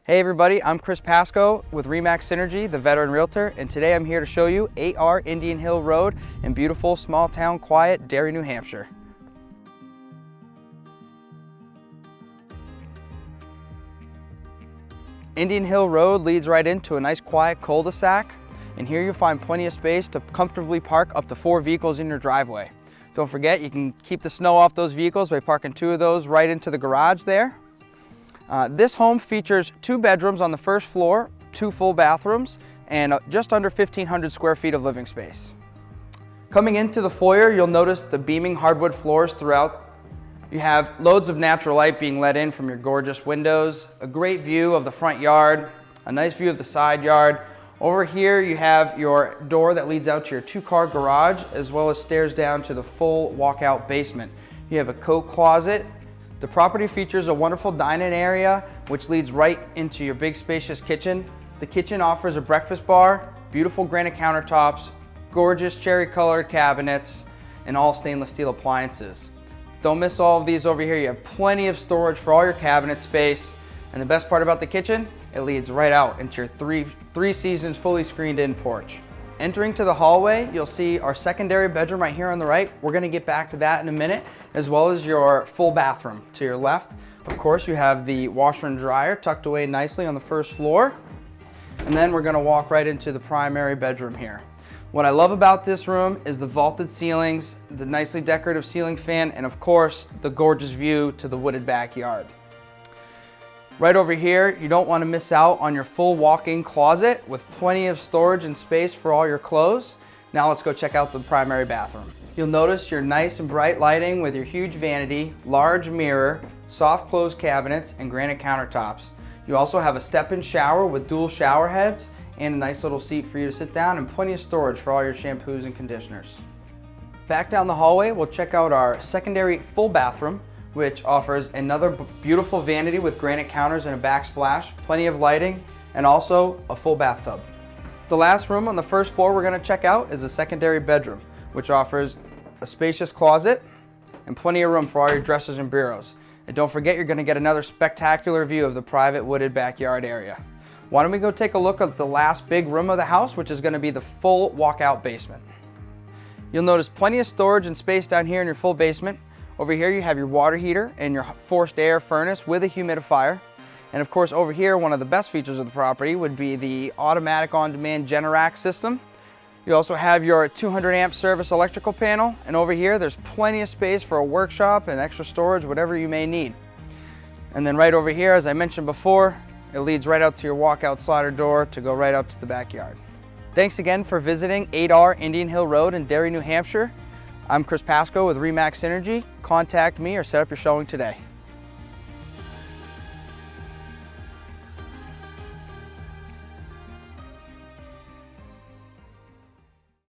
Hey everybody, I'm Chris Pascoe with RE/MAX Synergy, the veteran realtor, and today I'm here to show you 8R Indian Hill Road in beautiful, small town, quiet Derry, New Hampshire. Indian Hill Road leads right into a nice quiet cul-de-sac, and here you'll find plenty of space to comfortably park up to 4 vehicles in your driveway. Don't forget, you can keep the snow off those vehicles by parking 2 of those right into the garage there. This home features 2 bedrooms on the first floor, 2 full bathrooms, and just under 1,500 square feet of living space. Coming into the foyer, you'll notice the beaming hardwood floors throughout. You have loads of natural light being let in from your gorgeous windows, a great view of the front yard, a nice view of the side yard. Over here you have your door that leads out to your 2-car garage, as well as stairs down to the full walkout basement. You have a coat closet. The property features a wonderful dine-in area, which leads right into your big spacious kitchen. The kitchen offers a breakfast bar, beautiful granite countertops, gorgeous cherry-colored cabinets, and all stainless steel appliances. Don't miss all of these over here. You have plenty of storage for all your cabinet space. And the best part about the kitchen, it leads right out into your three seasons fully screened in porch. Entering to the hallway, you'll see our secondary bedroom right here on the right. We're gonna get back to that in a minute, as well as your full bathroom to your left. Of course, you have the washer and dryer tucked away nicely on the first floor. And then we're gonna walk right into the primary bedroom here. What I love about this room is the vaulted ceilings, the nicely decorative ceiling fan, and of course, the gorgeous view to the wooded backyard. Right over here, you don't want to miss out on your full walk-in closet with plenty of storage and space for all your clothes. Now let's go check out the primary bathroom. You'll notice your nice and bright lighting with your huge vanity, large mirror, soft close cabinets, and granite countertops. You also have a step-in shower with dual shower heads and a nice little seat for you to sit down, and plenty of storage for all your shampoos and conditioners. Back down the hallway, we'll check out our secondary full bathroom, which offers another beautiful vanity with granite counters and a backsplash, plenty of lighting, and also a full bathtub. The last room on the first floor we're going to check out is the secondary bedroom, which offers a spacious closet and plenty of room for all your dressers and bureaus. And don't forget, you're going to get another spectacular view of the private wooded backyard area. Why don't we go take a look at the last big room of the house, which is going to be the full walkout basement. You'll notice plenty of storage and space down here in your full basement. Over here you have your water heater and your forced air furnace with a humidifier. And of course over here, one of the best features of the property would be the automatic on-demand Generac system. You also have your 200 amp service electrical panel, and over here there's plenty of space for a workshop and extra storage, whatever you may need. And then right over here, as I mentioned before, it leads right out to your walkout slider door to go right out to the backyard. Thanks again for visiting 8R Indian Hill Road in Derry, New Hampshire. I'm Chris Pascoe with RE/MAX Synergy. Contact me or set up your showing today.